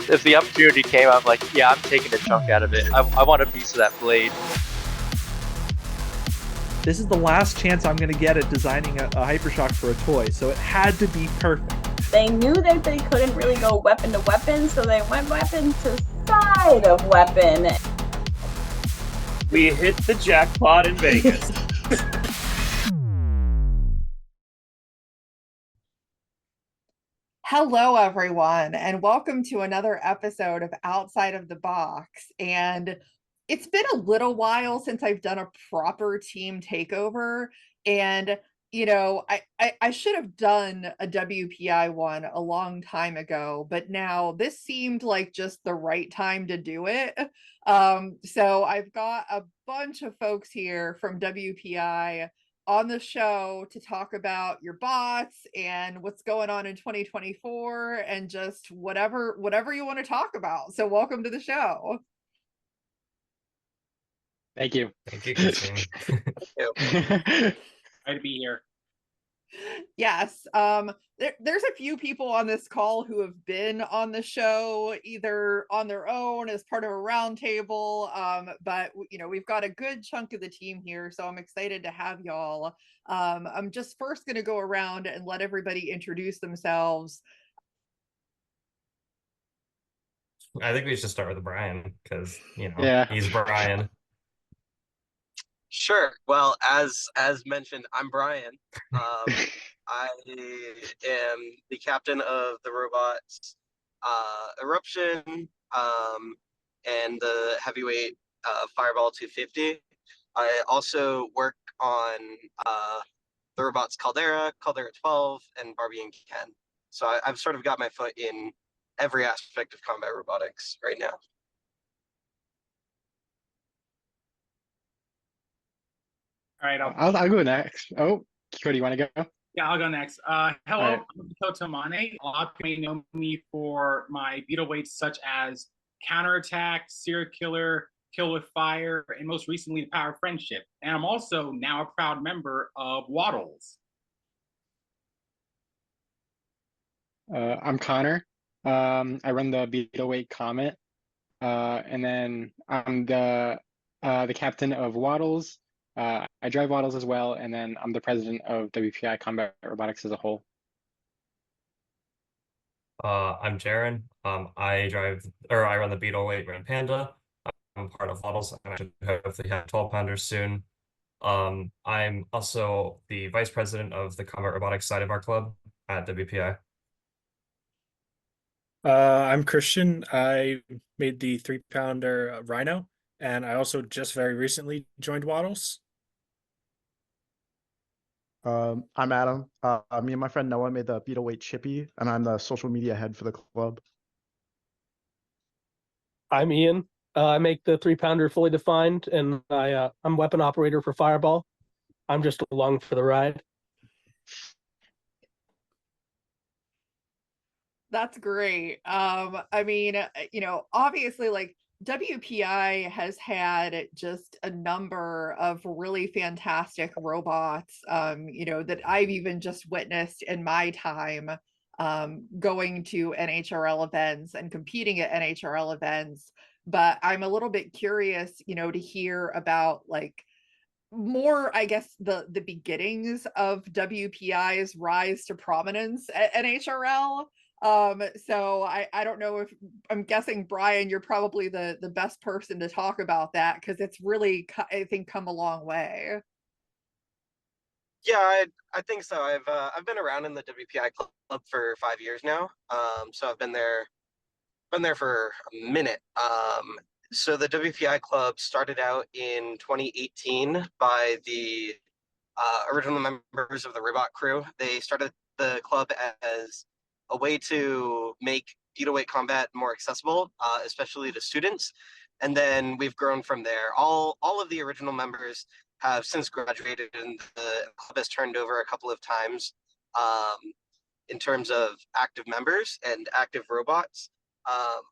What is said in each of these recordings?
if the opportunity came, I'm like, yeah, I'm taking a chunk out of it. I want a piece of that blade. This is the last chance I'm going to get at designing a Hypershock for a toy, so it had to be perfect. They knew that they couldn't really go weapon to weapon, so they went weapon to side of weapon. We hit the jackpot in Vegas. Hello, everyone, and welcome to another episode of Outside of the Box. And it's been a little while since I've done a proper team takeover. And, I should have done a WPI one a long time ago, but now this seemed like just the right time to do it. So I've got a bunch of folks here from WPI on the show to talk about your bots and what's going on in 2024 and just whatever you want to talk about. So welcome to the show. Thank you. Thank you, Christine. Glad to be here. Yes. There's a few people on this call who have been on the show either on their own as part of a roundtable, but we've got a good chunk of the team here, so I'm excited to have y'all. I'm just first going to go around and let everybody introduce themselves. I think we should start with Brian because he's Brian. Sure. Well, as mentioned, I'm Brian. I am the captain of the robots Eruption and the heavyweight Fireball 250. I also work on the robots Caldera 12, and Barbie and Ken. So I've sort of got my foot in every aspect of combat robotics right now. All right, I'll go next. Oh, Cody, you want to go? Yeah, I'll go next. Hello, right. I'm Kotomane. A lot of people may know me for my beetle weights such as Counterattack, Serial Killer, Kill with Fire, and most recently the Power of Friendship. And I'm also now a proud member of Waddles. I'm Connor. I run the Beetleweight Comet, and then I'm the captain of Waddles. I drive Waddles as well, and then I'm the president of WPI Combat Robotics as a whole. I'm Jaren. I run the Beetleweight Grand Panda. I'm part of Waddles, and I should hopefully have 12 pounders soon. I'm also the vice president of the combat robotics side of our club at WPI. I'm Christian. I made the 3-pounder Rhino, and I also just very recently joined Waddles. I'm Adam. Me and my friend Noah made the Beetleweight Chippy, and I'm the social media head for the club. I'm Ian. I make the 3-pounder Fully Defined, and I'm weapon operator for Fireball. I'm just along for the ride. That's great. Obviously, like, WPI has had just a number of really fantastic robots, that I've even just witnessed in my time going to NHRL events and competing at NHRL events. But I'm a little bit curious, to hear about more, I guess, the beginnings of WPI's rise to prominence at NHRL. So I don't know if I'm guessing, Brian, you're probably the best person to talk about that because it's really, I think, come a long way. Yeah, I think so. I've been around in the WPI club for 5 years now. So I've been there for a minute. So the WPI club started out in 2018 by the original members of the Robot crew. They started the club as a way to make beetleweight combat more accessible, especially to students. And then we've grown from there. All of the original members have since graduated, and the club has turned over a couple of times in terms of active members and active robots.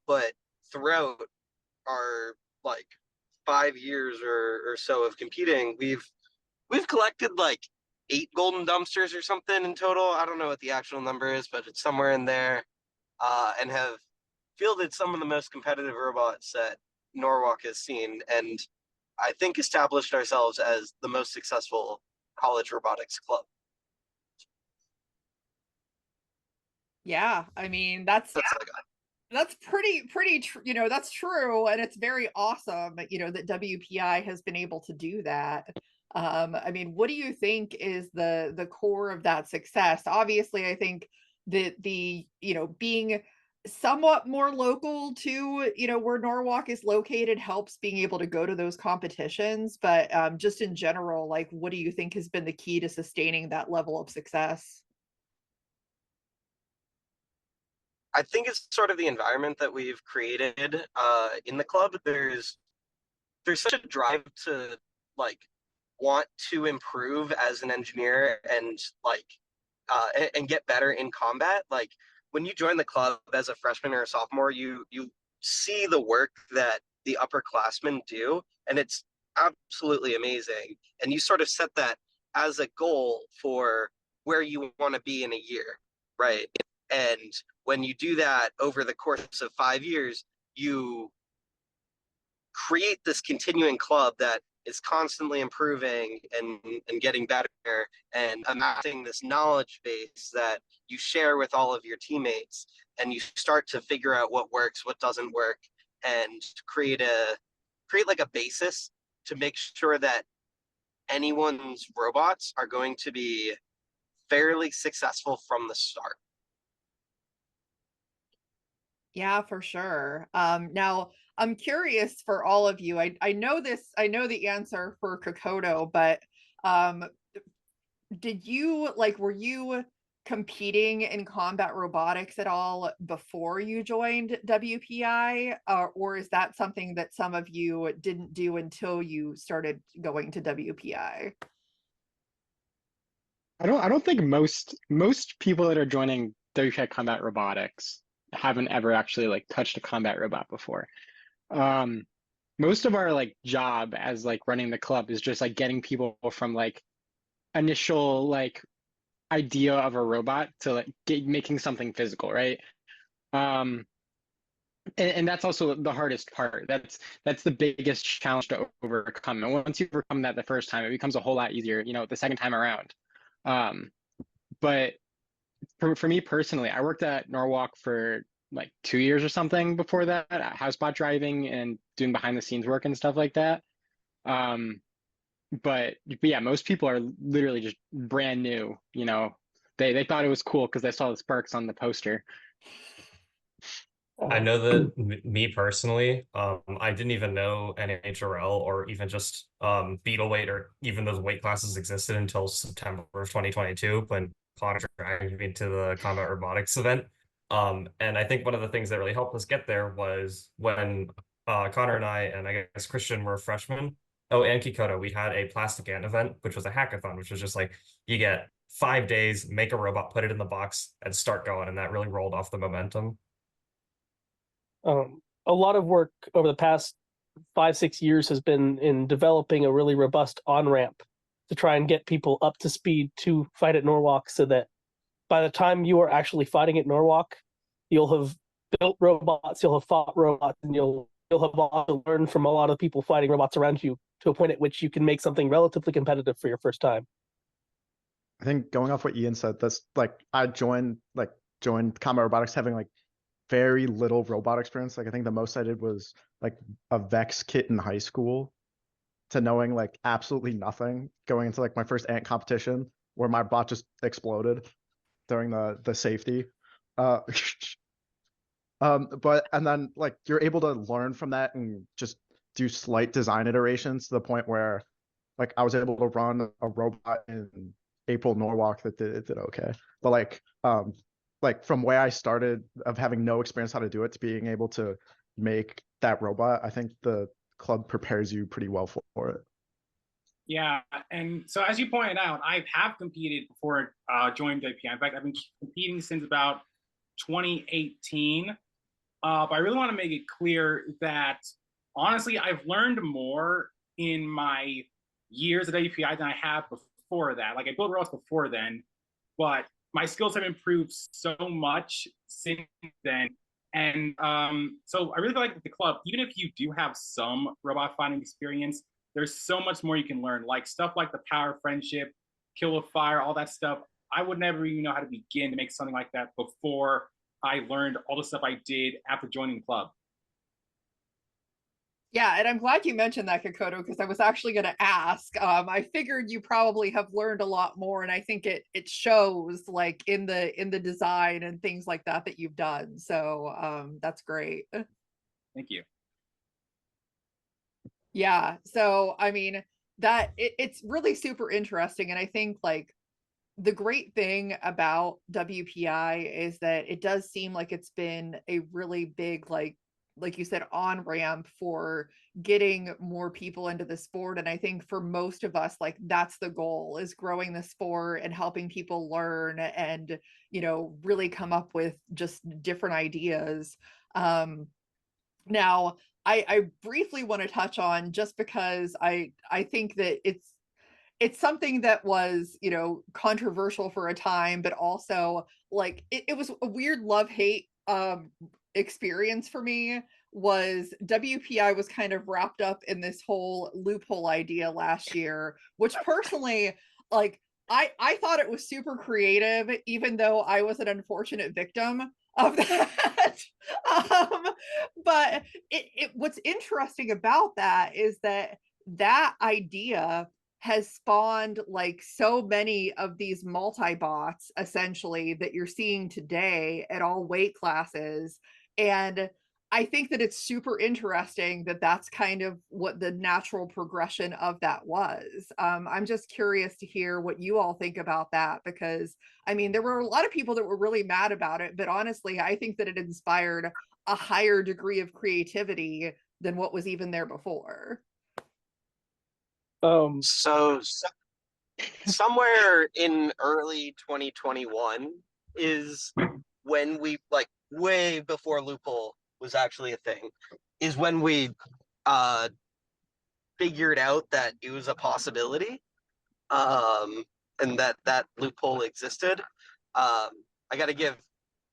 But throughout our 5 years or so of competing, we've collected 8 golden dumpsters or something in total. I don't know what the actual number is, but it's somewhere in there. And have fielded some of the most competitive robots that Norwalk has seen, and I think established ourselves as the most successful college robotics club. Yeah, I mean that's pretty that's true, and it's very awesome that WPI has been able to do that. I mean, what do you think is the core of that success? Obviously, I think that the being somewhat more local to where Norwalk is located helps being able to go to those competitions, but just in general, like, what do you think has been the key to sustaining that level of success? I think it's sort of the environment that we've created in the club. There's such a drive to like want to improve as an engineer and and get better in combat. Like when you join the club as a freshman or a sophomore, you see the work that the upperclassmen do, and it's absolutely amazing. And you sort of set that as a goal for where you want to be in a year, right? And when you do that over the course of 5 years, you create this continuing club that is constantly improving and getting better and amassing this knowledge base that you share with all of your teammates, and you start to figure out what works, what doesn't work, and create like a basis to make sure that anyone's robots are going to be fairly successful from the start. Yeah, for sure. Now I'm curious for all of you. I know this, I know the answer for Kokoto, but were you competing in combat robotics at all before you joined WPI? Or is that something that some of you didn't do until you started going to WPI? I don't think most people that are joining WPI Combat Robotics haven't ever actually like touched a combat robot before. Most of our like job as like running the club is just like getting people from like initial like idea of a robot to like making something physical, right? And that's also the hardest part. That's the biggest challenge to overcome. And once you overcome that the first time, it becomes a whole lot easier, the second time around. But for me personally, I worked at Norwalk for like 2 years or something before that, housebot driving and doing behind the scenes work and stuff like that. But yeah, most people are literally just brand new. They thought it was cool because they saw the sparks on the poster. I know that me personally, I didn't even know NHRL or even just beetle weight or even those weight classes existed until September of 2022 when Connor dragged me to the combat robotics event. And I think one of the things that really helped us get there was when Connor and I guess Christian were freshmen. Oh, and Kikoto, we had a plastic ant event, which was a hackathon, which was just like you get 5 days, make a robot, put it in the box, and start going. And that really rolled off the momentum. A lot of work over the past 5-6 years has been in developing a really robust on-ramp to try and get people up to speed to fight at Norwalk, so that by the time you are actually fighting at Norwalk, you'll have built robots, you'll have fought robots, and you'll have also learned from a lot of people fighting robots around you to a point at which you can make something relatively competitive for your first time. I think going off what Ian said, that's like I joined combat robotics having like very little robot experience. Like I think the most I did was like a Vex kit in high school, to knowing like absolutely nothing going into like my first ant competition where my bot just exploded during the safety. But and then like you're able to learn from that and just do slight design iterations to the point where like I was able to run a robot in April Norwalk that did okay. But like from where I started of having no experience how to do it to being able to make that robot, I think the club prepares you pretty well for it. Yeah, and so as you pointed out, I have competed before joining WPI. In fact, I've been competing since about 2018. But I really want to make it clear that honestly, I've learned more in my years at WPI than I have before that. Like I built robots before then, but my skills have improved so much since then. And so I really like the club, even if you do have some robot fighting experience, there's so much more you can learn, like stuff like the power of friendship, kill with fire, all that stuff. I would never even know how to begin to make something like that before I learned all the stuff I did after joining the club. Yeah, and I'm glad you mentioned that, Kokoto, because I was actually going to ask. I figured you probably have learned a lot more, and I think it shows like in the design and things like that that you've done. So that's great. Thank you. Yeah. So I mean it's really super interesting, and I think like the great thing about WPI is that it does seem like it's been a really big like you said on ramp for getting more people into the sport. And I think for most of us, like that's the goal, is growing the sport and helping people learn and really come up with just different ideas. Now I briefly want to touch on, just because I think that it's something that was controversial for a time, but also like it was a weird love-hate experience for me. Was WPI was kind of wrapped up in this whole loophole idea last year, which personally, like, I thought it was super creative, even though I was an unfortunate victim of that. But what's interesting about that is that idea has spawned like so many of these multi-bots essentially that you're seeing today at all weight classes. And I think that it's super interesting that that's kind of what the natural progression of that was. I'm just curious to hear what you all think about that, because I mean, there were a lot of people that were really mad about it, but honestly, I think that it inspired a higher degree of creativity than what was even there before. So somewhere in early 2021 is when we, like, way before Loophole was actually a thing, is when we figured out that it was a possibility, and that loophole existed. I got to give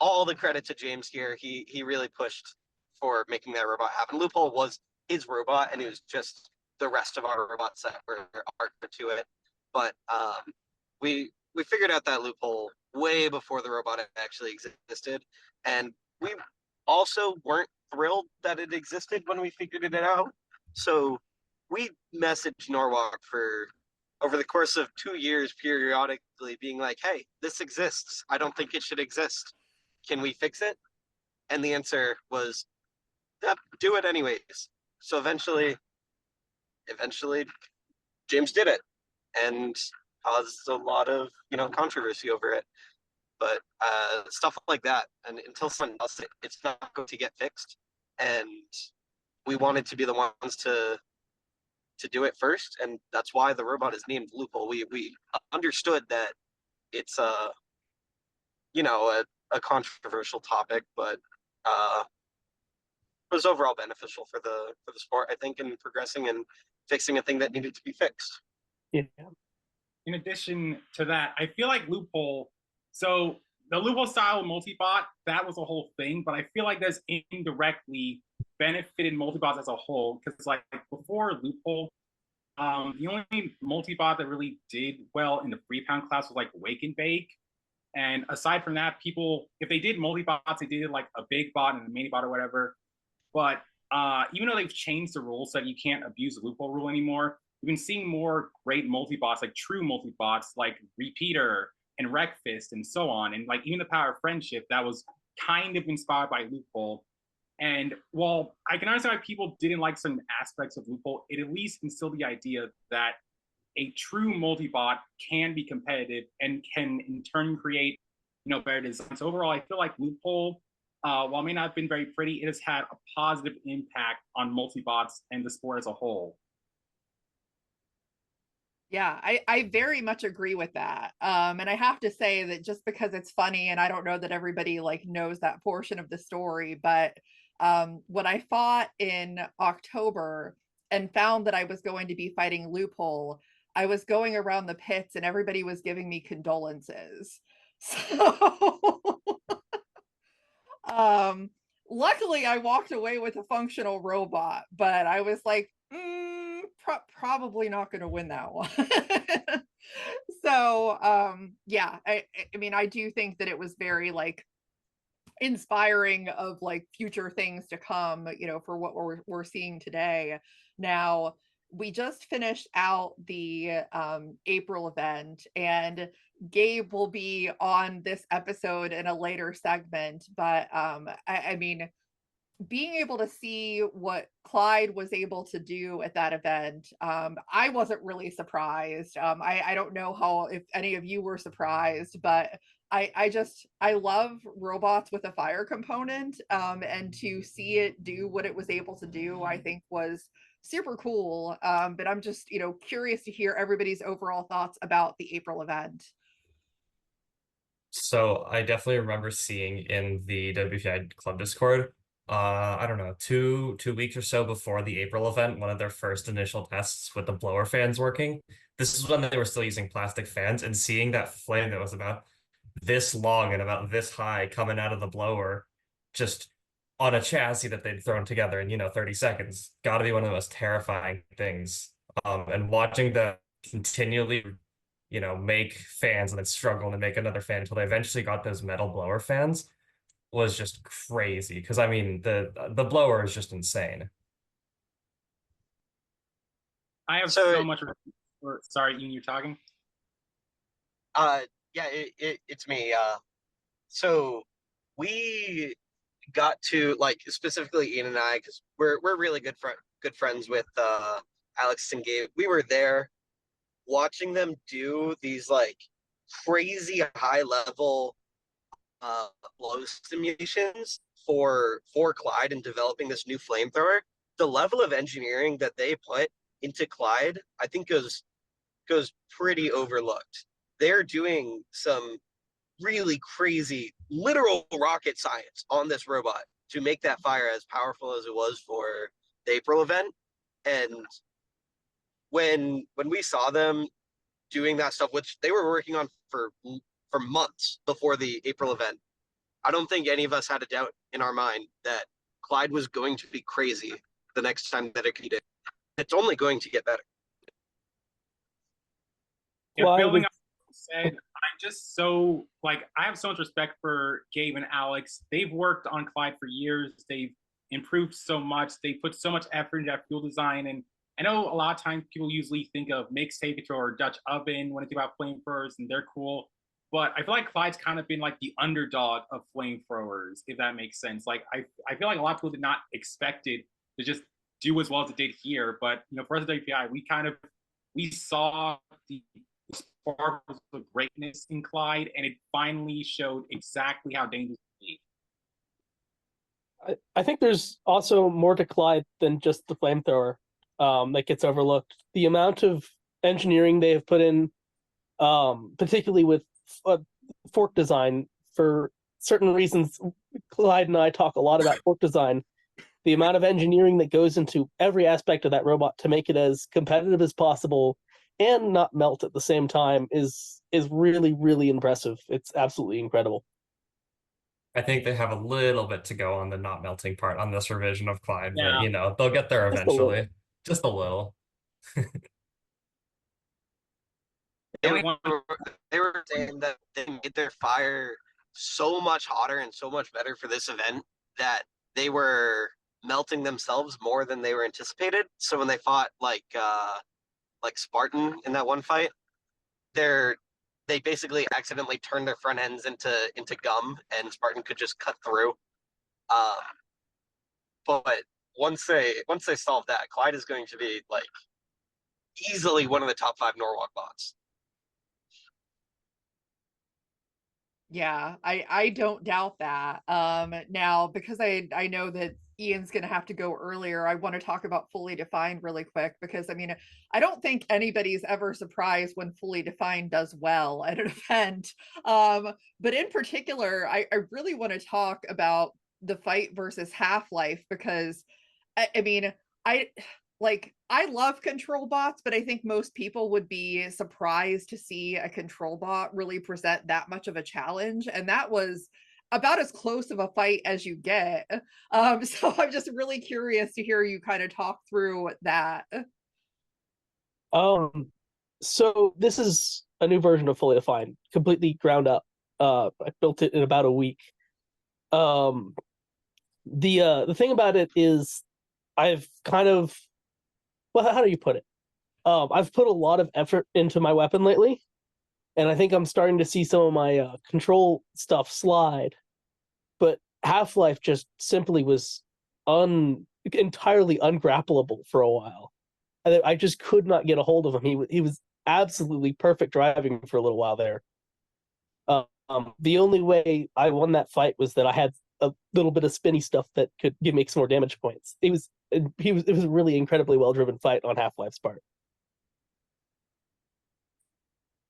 all the credit to James here. He really pushed for making that robot happen. Loophole was his robot, and it was just the rest of our robots that were art to it. But we figured out that loophole way before the robot actually existed, and we also weren't thrilled that it existed when we figured it out. So we messaged Norwalk for over the course of 2 years, periodically being like, "Hey, this exists. I don't think it should exist. Can we fix it?" And the answer was, "Yep, do it anyways." So eventually James did it, and caused a lot of controversy over it. But stuff like that, and until someone does it, it's not going to get fixed. And we wanted to be the ones to do it first, and that's why the robot is named Loophole. We understood that it's a controversial topic, but it was overall beneficial for the sport, I think, in progressing and fixing a thing that needed to be fixed. Yeah. In addition to that, I feel like Loophole, so the Loophole style multibot, that was a whole thing, but I feel like that's indirectly benefited multibots as a whole, because like before Loophole, the only multibot that really did well in the 3-pound class was like Wake and Bake. And aside from that, people, if they did multibots, they did like a big bot and a mini bot or whatever. But even though they've changed the rules so that you can't abuse the loophole rule anymore, we've been seeing more great multibots, like true multibots, like Repeater and Wreckfist and so on. And like even the Power of Friendship, that was kind of inspired by Loophole. And while I can understand why people didn't like certain aspects of Loophole, it at least instilled the idea that a true multibot can be competitive and can in turn create better designs. So overall, I feel like Loophole, while it may not have been very pretty, it has had a positive impact on multibots and the sport as a whole. Yeah, I very much agree with that. And I have to say that just because it's funny, and I don't know that everybody like knows that portion of the story, but when I fought in October and found that I was going to be fighting Loophole, I was going around the pits and everybody was giving me condolences. So luckily I walked away with a functional robot, but I was like, probably not going to win that one. So yeah, I mean, I do think that it was very like inspiring of like future things to come, you know, for what we're seeing today. Now, we just finished out the April event, and Gabe will be on this episode in a later segment, but I mean, being able to see what Clyde was able to do at that event, I wasn't really surprised. I don't know how, if any of you were surprised, but I love robots with a fire component, and to see it do what it was able to do, I think was super cool. But I'm just, you know, curious to hear everybody's overall thoughts about the April event. So I definitely remember seeing in the WPI Club Discord, I don't know, two weeks or so before the April event, one of their first initial tests with the blower fans working. This is when they were still using plastic fans, and seeing that flame that was about this long and about this high coming out of the blower, just on a chassis that they'd thrown together in, 30 seconds, got to be one of the most terrifying things. And watching them continually make fans and then struggle to make another fan until they eventually got those metal blower fans was just crazy. Because I mean, the blower is just insane. I have so much. Sorry, Ian, you're talking. Yeah, it's me. So we got to, like, specifically Ian and I, because we're really good friends with Alex and Gabe. We were there watching them do these like crazy high level blow simulations for Clyde and developing this new flamethrower. The level of engineering that they put into Clyde, I think goes pretty overlooked. They're doing some really crazy literal rocket science on this robot to make that fire as powerful as it was for the April event. And when we saw them doing that stuff, which they were working on for months before the April event, I don't think any of us had a doubt in our mind that Clyde was going to be crazy the next time that it competed. It's only going to get better. Yeah, building up what you said, I'm just so, like, I have so much respect for Gabe and Alex. They've worked on Clyde for years. They've improved so much. They put so much effort into that fuel design. And I know a lot of times people usually think of mixed temperature or Dutch oven when they think about flamethrowers, and they're cool. But I feel like Clyde's kind of been like the underdog of flamethrowers, if that makes sense. Like, I feel like a lot of people did not expect it to just do as well as it did here. But, for us at WPI, we saw the sparkles of greatness in Clyde, and it finally showed exactly how dangerous it can be. I think there's also more to Clyde than just the flamethrower that gets overlooked. The amount of engineering they have put in, particularly with fork design, for certain reasons. Clyde and I talk a lot about fork design. The amount of engineering that goes into every aspect of that robot to make it as competitive as possible and not melt at the same time is really, really impressive. It's absolutely incredible. I think they have a little bit to go on the not melting part on this revision of Clyde, Yeah. but they'll get there eventually. Just a little. They were saying that they made their fire so much hotter and so much better for this event that they were melting themselves more than they were anticipated. So when they fought like Spartan in that one fight, they basically accidentally turned their front ends into gum, and Spartan could just cut through. But once they solve that, Clyde is going to be like easily one of the top 5 Norwalk bots. Yeah, I don't doubt that. Now, because I know that Ian's going to have to go earlier, I want to talk about Fully Defined really quick, because I mean, I don't think anybody's ever surprised when Fully Defined does well at an event. But in particular, I really want to talk about the fight versus Half-Life, because I mean, I love control bots, but I think most people would be surprised to see a control bot really present that much of a challenge. And that was about as close of a fight as you get. So I'm just really curious to hear you kind of talk through that. So this is a new version of Fully Defined, completely ground up. I built it in about a week. The thing about it is I've kind of, well, how do you put it? I've put a lot of effort into my weapon lately, and I think I'm starting to see some of my control stuff slide. But Half-Life just simply was entirely ungrappleable for a while. I just could not get a hold of him. He was absolutely perfect driving for a little while there. The only way I won that fight was that I had a little bit of spinny stuff that could give me some more damage points. It was a really incredibly well driven fight on Half-Life's part.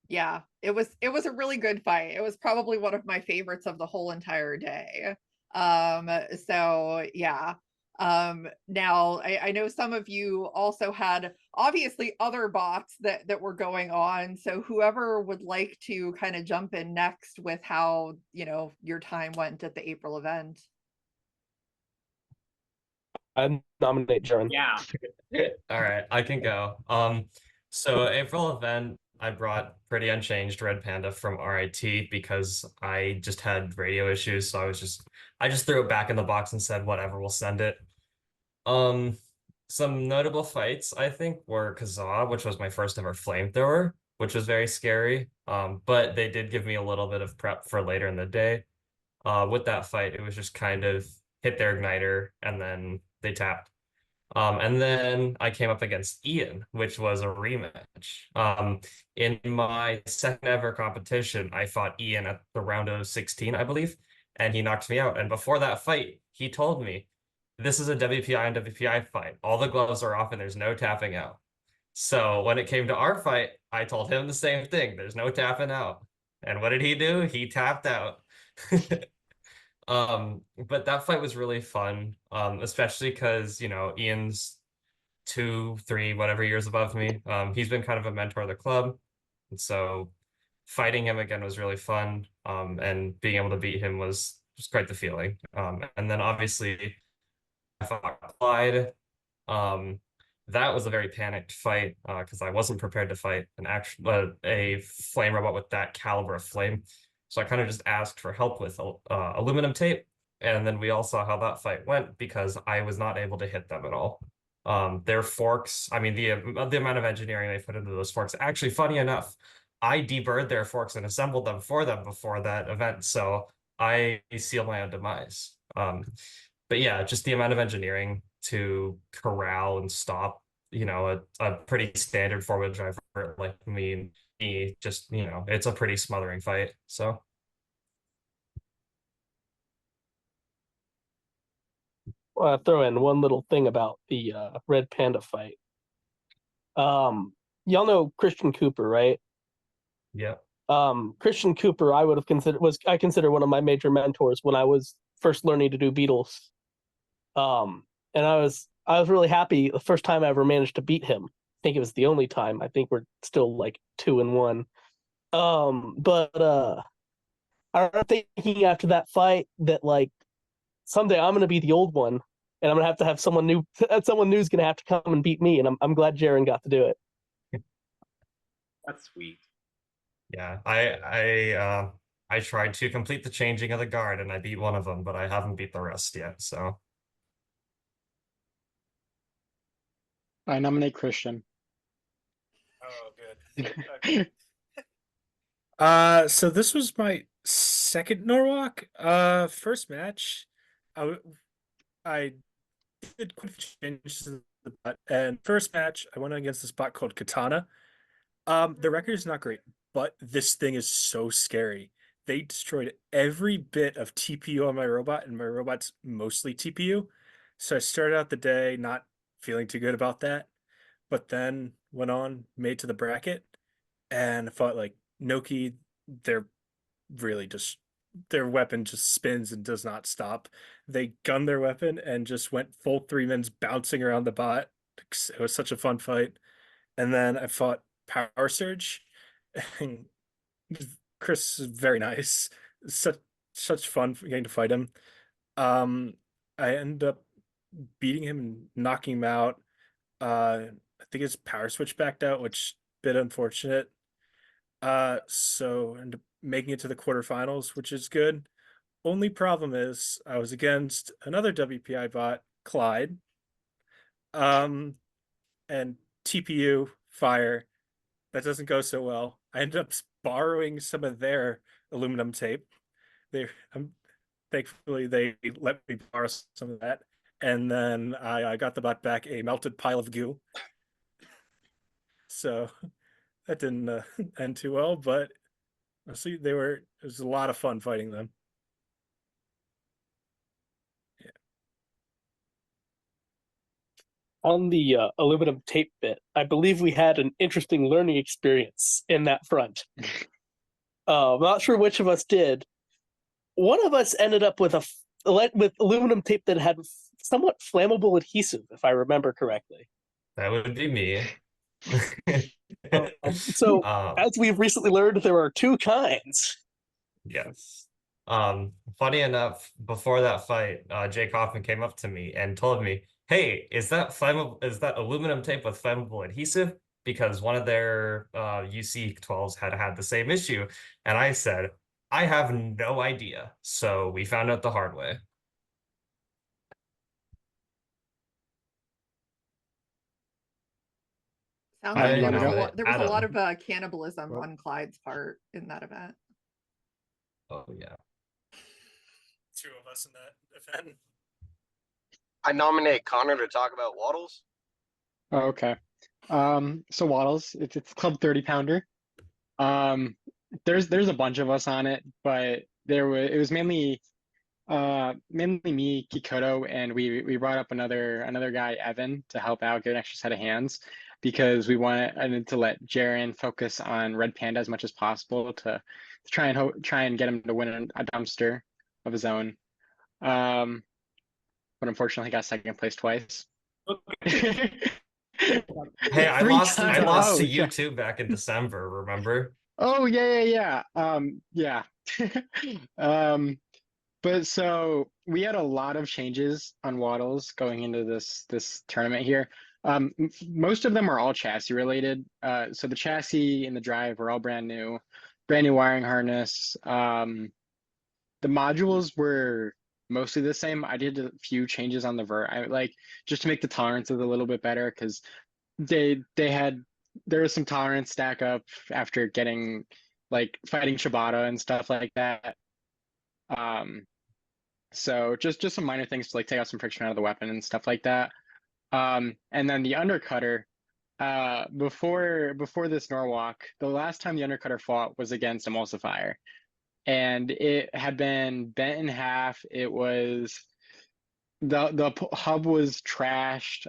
Yeah, it was a really good fight. It was probably one of my favorites of the whole entire day. So yeah. Now I know some of you also had obviously other bots that were going on. So whoever would like to kind of jump in next with how, your time went at the April event. I nominate Jaren. Yeah. All right, I can go. So April event, I brought pretty unchanged Red Panda from RIT because I just had radio issues, so I just threw it back in the box and said whatever, we'll send it. Some notable fights I think were Kazaa, which was my first ever flamethrower, which was very scary. But they did give me a little bit of prep for later in the day. With that fight, it was just kind of hit their igniter and then they tapped. And then I came up against Ian, which was a rematch. In my second ever competition, I fought Ian at the round of 16, I believe, and he knocked me out. And before that fight, he told me, this is a WPI and WPI fight. All the gloves are off and there's no tapping out. So when it came to our fight, I told him the same thing. There's no tapping out. And what did he do? He tapped out. But that fight was really fun, especially because, Ian's 2, 3, whatever years above me. He's been kind of a mentor of the club. And so fighting him again was really fun. And being able to beat him was just quite the feeling. And then obviously I fought Clyde. That was a very panicked fight because I wasn't prepared to fight a flame robot with that caliber of flame. So I kind of just asked for help with aluminum tape, and then we all saw how that fight went because I was not able to hit them at all. Their forks, I mean, the amount of engineering they put into those forks. Actually, funny enough, I deburred their forks and assembled them for them before that event, so I sealed my own demise. But yeah, just the amount of engineering to corral and stop, a pretty standard four-wheel driver like me, just, it's a pretty smothering fight. So I'll throw in one little thing about the Red Panda fight. Y'all know Christian Cooper, right? yeah. Christian Cooper, I consider one of my major mentors when I was first learning to do Beatles. And I was really happy the first time I ever managed to beat him. I think it was the only time. I think we're still like 2-1. But I'm thinking after that fight that like someday I'm gonna be the old one, and I'm gonna have someone new. Someone new's gonna have to come and beat me, and I'm glad Jaren got to do it. That's sweet. Yeah, I tried to complete the changing of the guard and I beat one of them, but I haven't beat the rest yet. So I nominate Christian. Oh, good. Okay. So this was my second Norwalk. First match, I did quite a few changes in the bot, and first match I went against this bot called Katana. The record is not great, but this thing is so scary. They destroyed every bit of TPU on my robot, and my robot's mostly TPU. So I started out the day not feeling too good about that, but then went on, made to the bracket, and fought like Noki. They're really just their weapon just spins and does not stop. They gunned their weapon and just went full 3 minutes bouncing around the bot. It was such a fun fight. And then I fought Power Surge. And Chris is very nice. Such such fun getting to fight him. I ended up beating him and knocking him out. I think his power switch backed out, which bit unfortunate. So ended up making it to the quarterfinals, which is good. Only problem is I was against another WPI bot, Clyde. And TPU fire. That doesn't go so well. I ended up borrowing some of their aluminum tape. Thankfully they let me borrow some of that, and then I got the bot back a melted pile of goo. So that didn't end too well, but honestly, it was a lot of fun fighting them. On the aluminum tape bit, I believe we had an interesting learning experience in that front. I'm not sure which of us did. One of us ended up with with aluminum tape that had somewhat flammable adhesive, if I remember correctly. That would be me. So, as we've recently learned, there are two kinds. Yes. Funny enough, before that fight, Jake Hoffman came up to me and told me, "Hey, is that aluminum tape with flammable adhesive?" Because one of their UC12s had the same issue. And I said, "I have no idea." So we found out the hard way. Sounds like you there wanna was, go? there was a lot Adam. of cannibalism What? on Clyde's part in that event. Oh yeah. Two of us in that event. I nominate Connor to talk about Waddles. Oh, okay. So Waddles, it's Club 30 Pounder. There's a bunch of us on it, but it was mainly me, Kikoto, and we brought up another guy, Evan, to help out, get an extra set of hands, because we wanted to let Jaren focus on Red Panda as much as possible to try and get him to win a dumpster of his own. But unfortunately, he got second place twice. Hey, I Three lost times. to Oh, you yeah. too back in December, remember? Oh yeah. Yeah. But so we had a lot of changes on Waddles going into this tournament here. Most of them are all chassis related. So the chassis and the drive are all brand new wiring harness. The modules were mostly the same. I did a few changes on the vert. I like just to make the tolerances a little bit better, because there was some tolerance stack up after getting fighting Shibata and stuff like that. So just some minor things to take out some friction out of the weapon and stuff like that. And then the undercutter, before this Norwalk, the last time the undercutter fought was against Emulsifier, and it had been bent in half. It was the hub was trashed.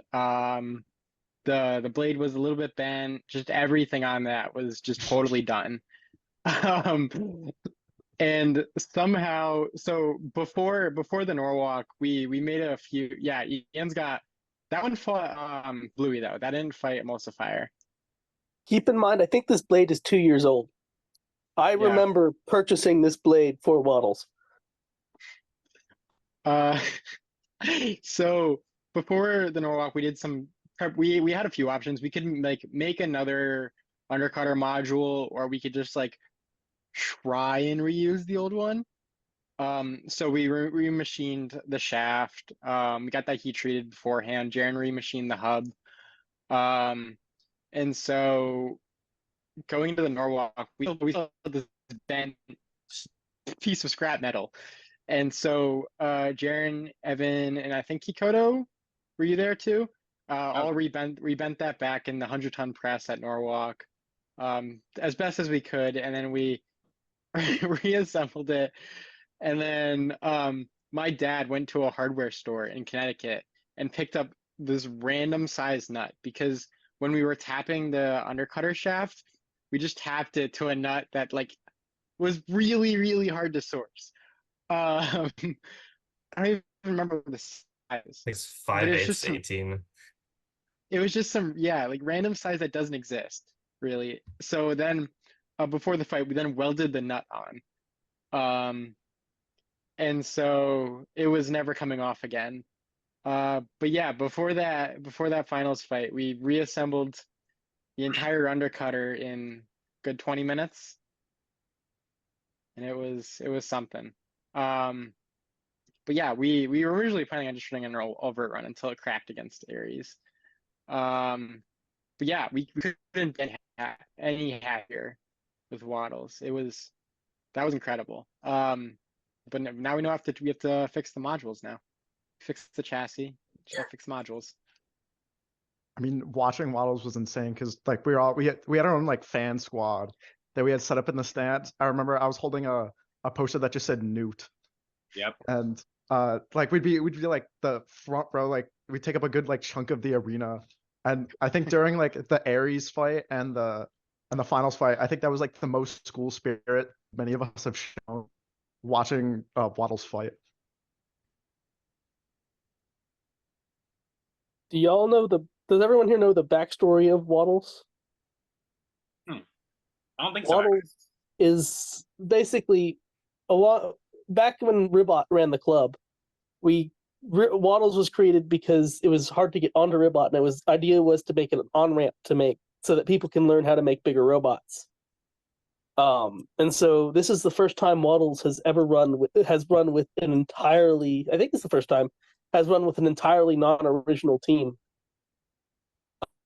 The blade was a little bit bent. Just everything on that was just totally done. And somehow, so before the Norwalk, we made a few. Yeah, Ian's got that one fought Bluey though. That didn't fight Emulsifier. Keep in mind, I think this blade is 2 years old. I Yeah. remember purchasing this blade for Waddles. So before the Norwalk, we did some prep. We had a few options. We could make another undercutter module, or we could just try and reuse the old one. So we remachined the shaft. We got that heat treated beforehand. Jaren remachined the hub. And so going into the Norwalk, we saw this bent piece of scrap metal. And so Jaren, Evan, and I think Kikoto, were you there too? All rebent that back in the 100-ton press at Norwalk, as best as we could, and then we reassembled it. And then my dad went to a hardware store in Connecticut and picked up this random size nut, because when we were tapping the undercutter shaft, we just tapped it to a nut that was really, really hard to source. I don't even remember the size. It's But 5/8 it's just 18. it was just some random size that doesn't exist really. So then before the fight, we then welded the nut on. and so it was never coming off again. But yeah, before that finals fight, we reassembled the entire undercutter in good 20 minutes, and it was something. But yeah, we were originally planning on just running an overt run until it cracked against Ares. But yeah, we couldn't get any happier with Waddles. That was incredible. But now we have to fix the modules now. Fix the chassis, just gotta fix the modules. I mean, watching Waddles was insane because like we had our own like fan squad that we had set up in the stands. I remember I was holding a poster that just said Newt. Yep. And like we'd be like the front row, like we'd take up a good like chunk of the arena. And I think during like the Ares fight and the finals fight, I think that was like the most school spirit many of us have shown watching Waddles fight. Do y'all know does everyone here know the backstory of Waddles? I don't think so. Waddles is basically a lot back when Ribot ran the club. Waddles was created because it was hard to get onto Ribot, and idea was to make it an on-ramp to make so that people can learn how to make bigger robots. And so this is the first time Waddles has run with an entirely, I think it's the first time, has run with an entirely non-original team.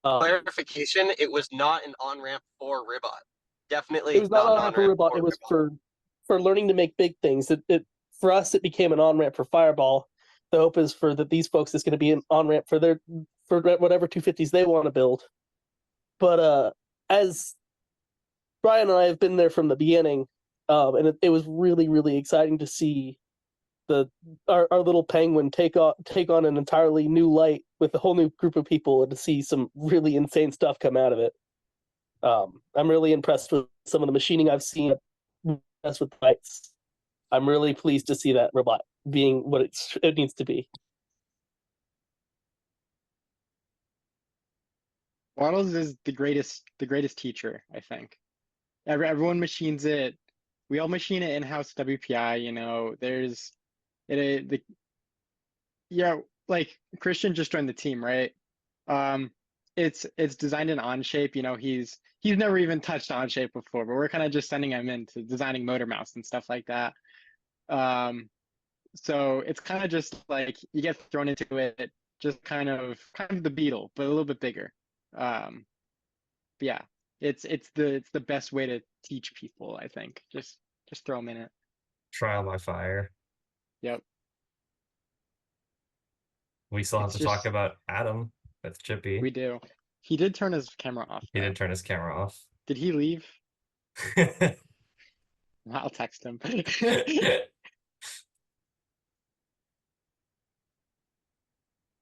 Clarification: it was not an on-ramp for Ribot. Definitely It was not on-ramp for Ribot. It was for learning to make big things. For us, it became an on-ramp for Fireball. The hope is that these folks is going to be an on-ramp for whatever 250s they want to build. But as Brian and I have been there from the beginning, and it was really, really exciting to see our little penguin take on an entirely new light with a whole new group of people, and to see some really insane stuff come out of it. I'm really impressed with some of the machining I've seen. Impressed with the lights. I'm really pleased to see that robot being what it needs to be. Waddles is the greatest teacher, I think. Everyone machines it. We all machine it in-house WPI, you know. Like Christian just joined the team, right? It's designed in Onshape, you know. He's never even touched Onshape before, but we're kind of just sending him into designing motor mouse and stuff like that. So it's kind of just like you get thrown into it, just kind of the Beetle, but a little bit bigger. But yeah, it's the best way to teach people, I think. Just throw them in it. Trial by fire. Yep. We still have to talk about Adam with Chippy. We do. He did turn his camera off. He did turn his camera off. Did he leave? I'll text him.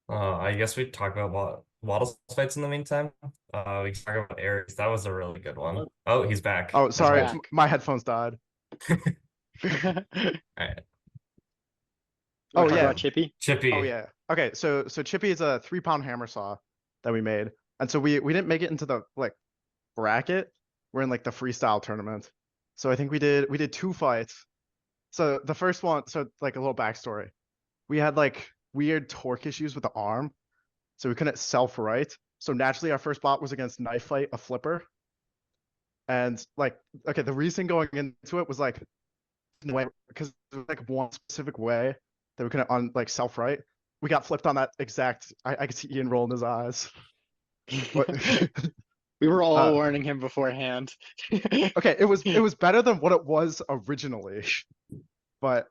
I guess we talk about Waddles fights in the meantime. We can talk about Ares. That was a really good one. Oh, he's back. Oh, sorry, back. My headphones died. All right. Oh yeah, Chippy. Oh yeah. Okay, so Chippy is a 3-pound hammer saw that we made, and so we didn't make it into the like bracket. We're in like the freestyle tournament. So I think we did 2 fights. So the first one, so like a little backstory, we had like weird torque issues with the arm, so we couldn't self-right. So naturally, our first bot was against Knife Fight, a flipper. And like, okay, the reason going into it was like, because there was like one specific way that we couldn't like self-right. We got flipped on that exact. I could see Ian rolling his eyes. We were all warning him beforehand. Okay, it was better than what it was originally, but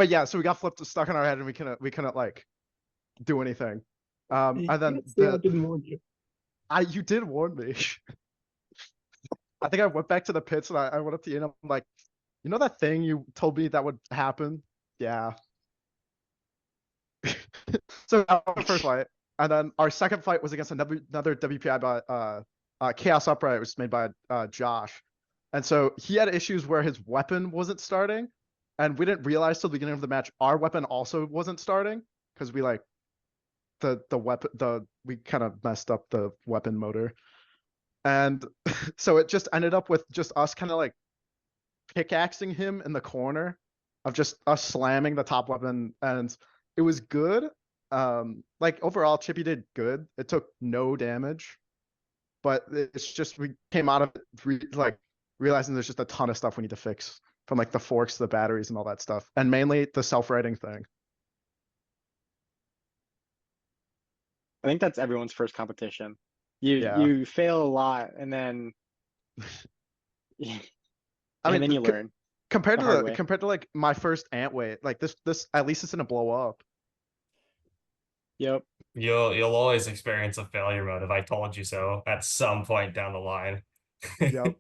yeah, so we got flipped, stuck on our head, and we couldn't like do anything. And then I didn't warn you. You did warn me. I think I went back to the pits and I went up to Ian. I'm like, you know that thing you told me that would happen? Yeah. So that was our first fight, and then our second fight was against another WPI by Chaos Upright, which was made by Josh, and so he had issues where his weapon wasn't starting, and we didn't realize till the beginning of the match our weapon also wasn't starting because we like we kind of messed up the weapon motor, and so it just ended up with just us kind of like pickaxing him in the corner, of just us slamming the top weapon, and it was good. Like overall, Chippy did good. It took no damage, but it's just we came out of it like realizing there's just a ton of stuff we need to fix, from like the forks to the batteries and all that stuff, and mainly the self-writing thing. I think that's everyone's first competition. Yeah. You fail a lot, and then I mean, you learn compared the to hard way. compared to like my first ant weight, like this at least it's gonna blow up. Yep. You'll always experience a failure mode if I told you so at some point down the line. Yep.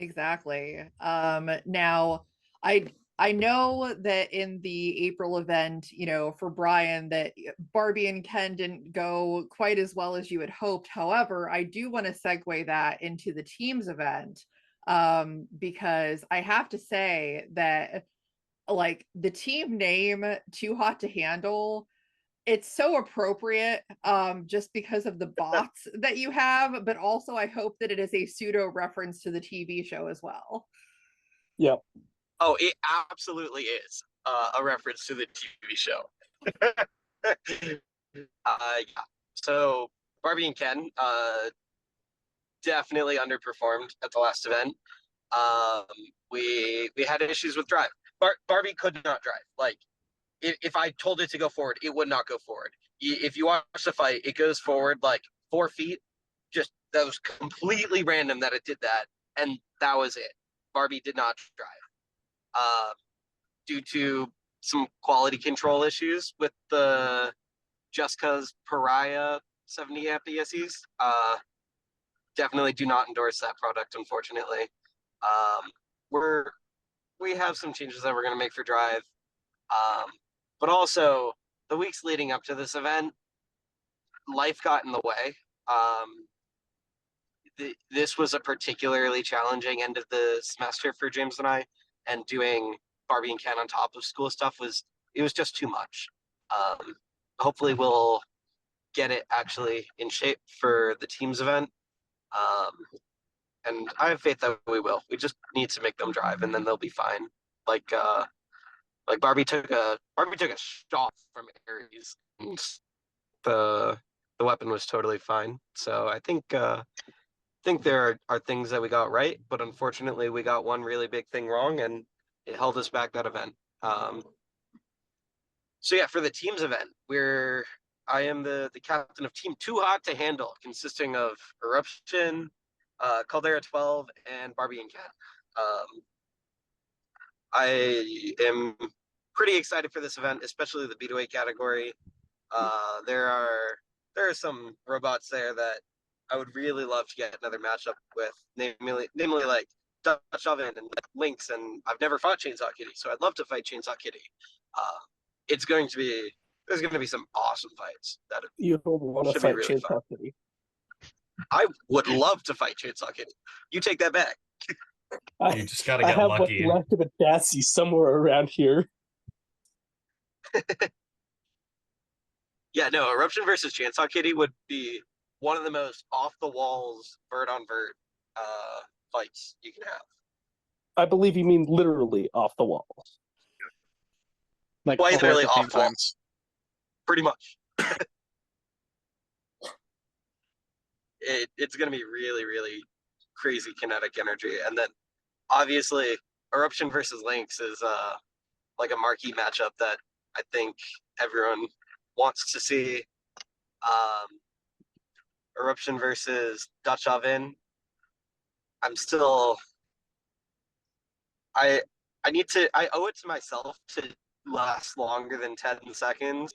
Exactly. Now I know that in the April event, you know, for Brian, that Barbie and Ken didn't go quite as well as you had hoped. However, I do want to segue that into the teams event, because I have to say that, like, the team name Too Hot to Handle, it's so appropriate, just because of the bots that you have, but also I hope that it is a pseudo reference to the TV show as well. Yep. Oh, it absolutely is a reference to the TV show. Yeah. So Barbie and Ken definitely underperformed at the last event. We had issues with drive. Barbie could not drive. Like, if I told it to go forward, it would not go forward. If you watch the fight, it goes forward like 4 feet. Just that was completely random that it did that, and that was it. Barbie did not drive. Due to some quality control issues with the Just Cause Pariah 70 amp ESCs. Definitely do not endorse that product, unfortunately. We have some changes that we're going to make for drive. But also, the weeks leading up to this event, life got in the way. This was a particularly challenging end of the semester for James and I, and doing Barbie and Ken on top of school stuff was just too much. Hopefully we'll get it actually in shape for the teams event. And I have faith that we will. We just need to make them drive, and then they'll be fine. Like Barbie took a shot from Ares, and the weapon was totally fine. So I think there are things that we got right, but unfortunately we got one really big thing wrong, and it held us back that event. So yeah, for the teams event, I am the captain of Team Too Hot to Handle, consisting of Eruption, Caldera 12, and Barbie and Cat. I am pretty excited for this event, especially the B2A category. There are some robots there that I would really love to get another matchup with, namely like Dutch Oven and Lynx, and I've never fought Chainsaw Kitty, so I'd love to fight Chainsaw Kitty. There's going to be some awesome fights. You don't want to fight really Chainsaw Kitty. I would love to fight Chainsaw Kitty. You take that back. You just gotta I get have lucky. what's left of a Dassy somewhere around here. Yeah, no, Eruption versus Chainsaw Kitty would be one of the most off the walls vert on vert fights you can have. I believe you mean literally off the walls. Like Quite all at literally the same off time. walls. Pretty much. It's going to be really, really crazy kinetic energy. And then obviously Eruption versus Lynx is like a marquee matchup that I think everyone wants to see. Eruption versus Dutch Oven. I owe it to myself to last longer than 10 seconds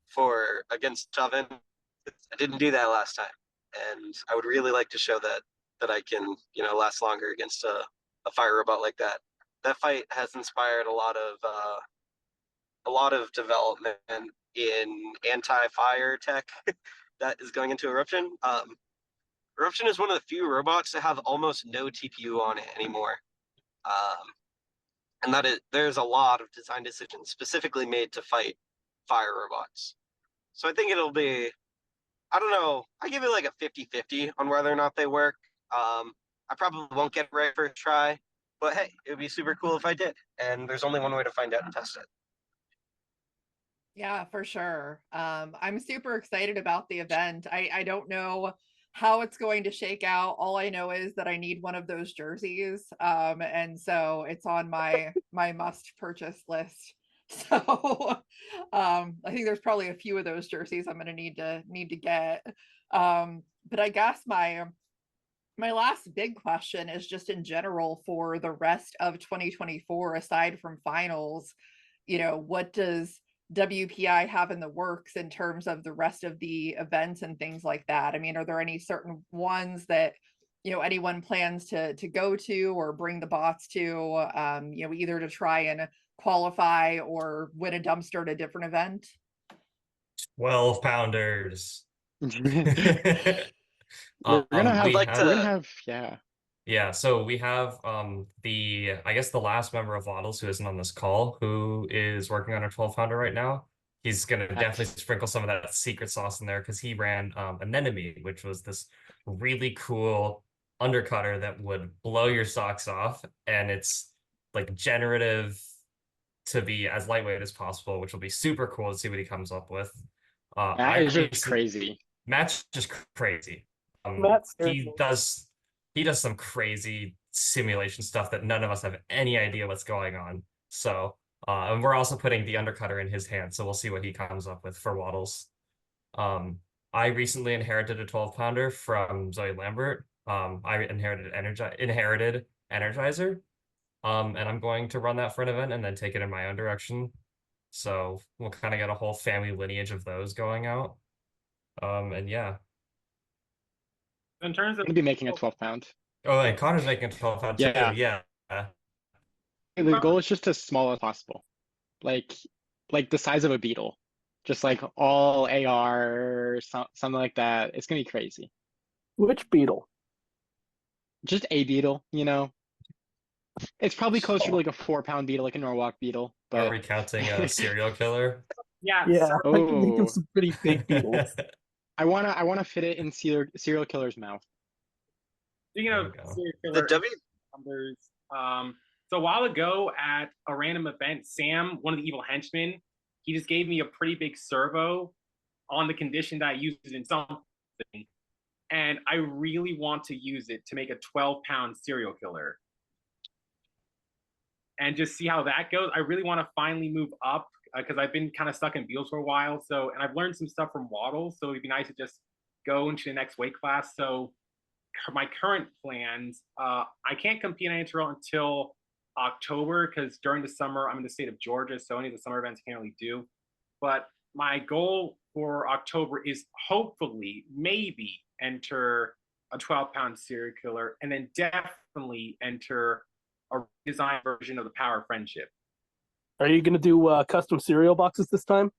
for against Oven. I didn't do that last time, and I would really like to show that I can, last longer against a fire robot like that. That fight has inspired a lot of development in anti-fire tech that is going into Eruption. Eruption is one of the few robots that have almost no TPU on it anymore. And there's a lot of design decisions specifically made to fight fire robots. So I think it'll be I don't know. I give it like a 50-50 on whether or not they work. I probably won't get it right first try, but hey, it would be super cool if I did. And there's only one way to find out and test it. Yeah, for sure. I'm super excited about the event. I don't know how it's going to shake out. All I know is that I need one of those jerseys. And so it's on my must purchase list. So I think there's probably a few of those jerseys I'm gonna need to get. But I guess my last big question is just in general for the rest of 2024, aside from finals, what does WPI have in the works in terms of the rest of the events and things like that? I mean, are there any certain ones that anyone plans to go to or bring the bots to, either to try and qualify or win a dumpster at a different event? 12 pounders. We're gonna have, we like have we're gonna have, yeah. Yeah, so we have I guess the last member of Waddles who isn't on this call, who is working on a 12 pounder right now. He's gonna definitely sprinkle some of that secret sauce in there because he ran Anemone, which was this really cool undercutter that would blow your socks off, and it's like generative to be as lightweight as possible, which will be super cool to see what he comes up with. That is just crazy. Matt's just crazy. Matt scares He me. does some crazy simulation stuff that none of us have any idea what's going on. So, and we're also putting the undercutter in his hand, so we'll see what he comes up with for Waddles. I recently inherited a 12 pounder from Zoe Lambert. I inherited Energizer. And I'm going to run that for an event and then take it in my own direction. So we'll kind of get a whole family lineage of those going out. And yeah. In terms I'm of gonna be making a 12 pound. Oh, and Connor's making a 12 pound too. Yeah. Yeah. The goal is just as small as possible. Like the size of a beetle. Just like all AR, something like that. It's gonna be crazy. Which beetle? Just a beetle, It's probably closer to like a 4-pound beetle, like a Norwalk beetle. Are But we counting a serial killer? yeah, Yeah, I can think oh, of some pretty big beetles. I wanna fit it in serial killer's mouth. speaking There of we go. serial The killer W numbers, so a while ago at a random event, Sam, one of the evil henchmen, he just gave me a pretty big servo on the condition that I use it in something. And I really want to use it to make a 12-pound serial killer. And just see how that goes. I really want to finally move up because I've been kind of stuck in Beals for a while. So, and I've learned some stuff from Waddles. So it'd be nice to just go into the next weight class. So my current plans, I can't compete in NHRL until October because during the summer I'm in the state of Georgia, so any of the summer events I can't really do. But my goal for October is hopefully maybe enter a 12-pound serial killer and then definitely enter a redesigned version of the Power of Friendship. Are you going to do custom cereal boxes this time?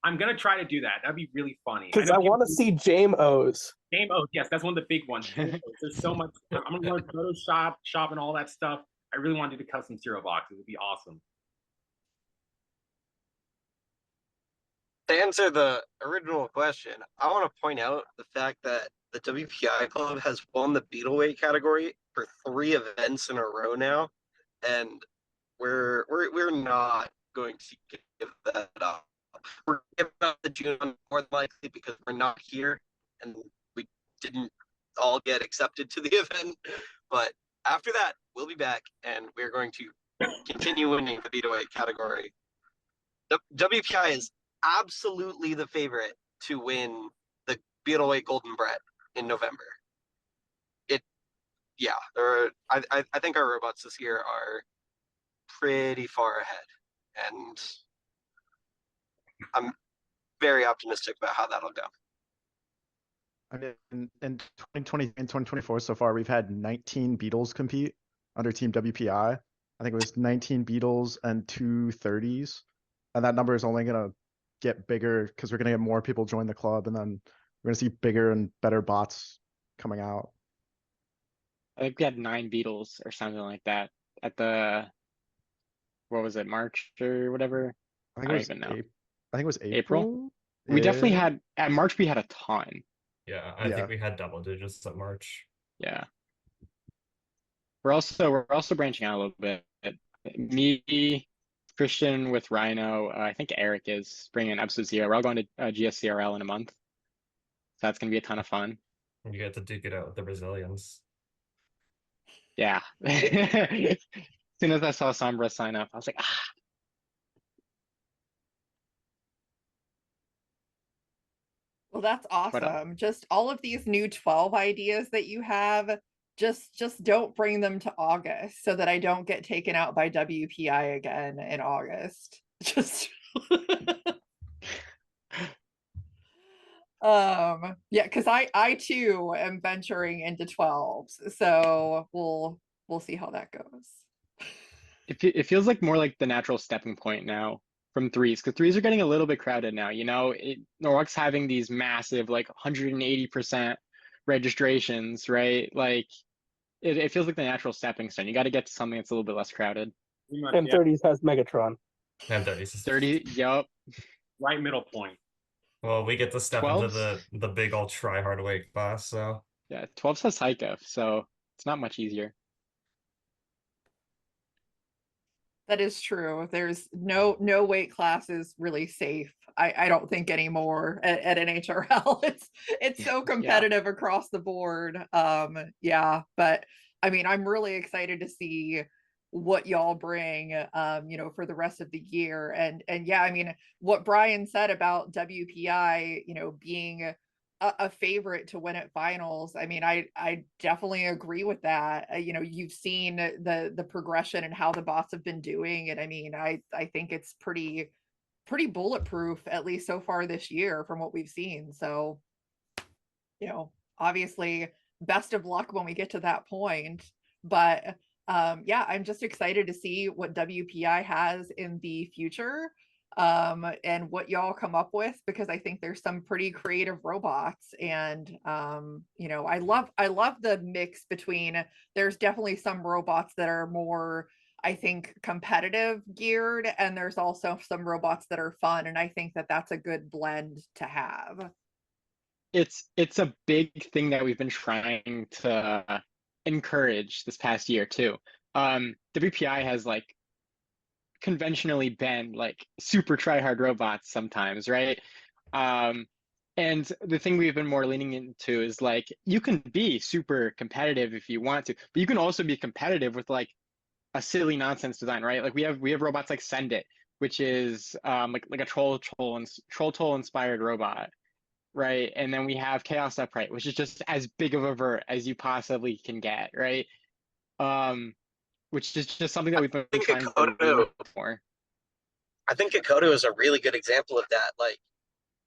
I'm gonna try to do that. That'd be really funny. Because I want to see JMOs. Game O, yes, that's one of the big ones. There's so much. I'm gonna learn Photoshop, shop, and all that stuff. I really want to do the custom cereal boxes. It'd be awesome. To answer the original question, I want to point out the fact that the WPI Club has won the beetleweight category for 3 events in a row now, and we're not going to give that up. We're giving up the June more than likely because we're not here and we didn't all get accepted to the event. But after that, we'll be back and we're going to continue winning the beetleweight category. The WPI is absolutely the favorite to win the beetleweight golden bread in November. I think our robots this year are pretty far ahead, and I'm very optimistic about how that'll go. I mean, in 2020 and 2024 so far, we've had 19 Beatles compete under Team WPI. I think it was 19 Beatles and 2 30s. And that number is only going to get bigger because we're going to get more people join the club. And then we're going to see bigger and better bots coming out. I think we had 9 Beatles or something like that at the, what was it, March or whatever? I think I it was don't even know. I think it was April? April. We definitely Yeah. had at March we had a ton. Yeah, I Yeah. think we had double digits at March. Yeah. We're also branching out a little bit. Me, Christian with Rhino. I think Eric is bringing in Episode Zero. We're all going to GSCRL in a month. So that's gonna be a ton of fun. And you get to duke it out with the Brazilians. Yeah. As soon as I saw Sombra sign up, I was like, ah. Well, that's But awesome. Just all of these new 12 ideas that you have, just don't bring them to August so that I don't get taken out by WPI again in August. Just yeah, because I too am venturing into 12s. So we'll see how that goes. it feels like more like the natural stepping point now from threes, because threes are getting a little bit crowded now. Norwalk's having these massive like 180% registrations, right? Like it feels like the natural stepping stone. You got to get to something that's a little bit less crowded. And 30s has Megatron. And 30s. 30, yup. Right middle point. Well, we get to step into 12s? the big old try hard weight class, so Yeah, 12 says Psycho, so it's not much easier. That is true. There's no weight class is really safe. I don't think anymore at NHRL. It's so competitive across the board. Yeah, but I mean, I'm really excited to see what y'all bring for the rest of the year. And yeah, I mean, what Brian said about WPI, being a favorite to win at finals. I mean, I definitely agree with that. You've seen the progression and how the bots have been doing, and I mean, I think it's pretty bulletproof, at least so far this year from what we've seen. So, obviously, best of luck when we get to that point. But yeah, I'm just excited to see what WPI has in the future. And what y'all come up with, because I think there's some pretty creative robots, and I love the mix between, there's definitely some robots that are more, I think, competitive geared, and there's also some robots that are fun, and I think that that's a good blend to have. It's a big thing that we've been trying to encourage this past year too. WPI has like conventionally been like super try hard robots sometimes, right? And the thing we've been more leaning into is like you can be super competitive if you want to, but you can also be competitive with like a silly nonsense design, right? Like we have robots like Send It, which is like a troll inspired robot, right? And then we have Chaos Upright, which is just as big of a vert as you possibly can get, right? Which is just something that we've been trying to lean for. I think Kokoto is a really good example of that. Like,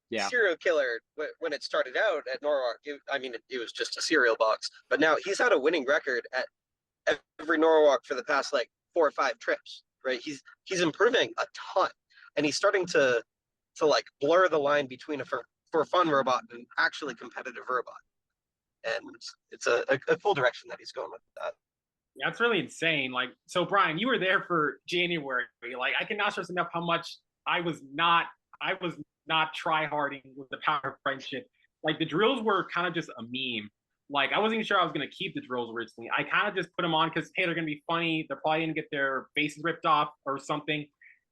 Yeah, serial killer, when it started out at Norwalk, it was just a cereal box, but now he's had a winning record at every Norwalk for the past like 4 or 5 trips, right? He's improving a ton, and he's starting to like blur the line between a for fun robot and actually competitive robot, and it's a cool direction that he's going with that. Yeah, it's really insane. Like, so Brian, you were there for January. Like, I cannot stress enough how much I was not try harding with the power of friendship. Like, the drills were kind of just a meme. Like, I wasn't even sure I was going to keep the drills originally. I kind of just put them on because, hey, they're going to be funny. They're probably going to get their faces ripped off or something.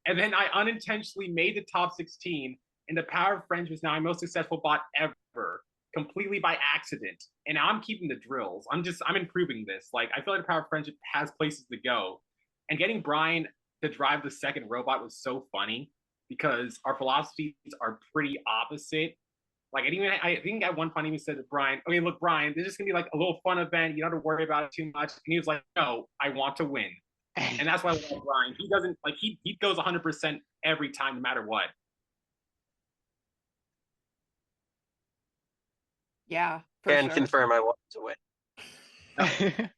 And then I unintentionally made the top 16, and the power of friendship is now my most successful bot ever, completely by accident. And now I'm keeping the drills. I'm improving this. Like, I feel like the power of friendship has places to go. And getting Brian to drive the second robot was so funny because our philosophies are pretty opposite. Like, I think at one point I even said to Brian, okay, look, Brian, this is just gonna be like a little fun event. You don't have to worry about it too much. And he was like, no, I want to win. And that's why I love Brian. He doesn't, like, he goes 100% every time, no matter what. Yeah, Can sure. confirm I want to win.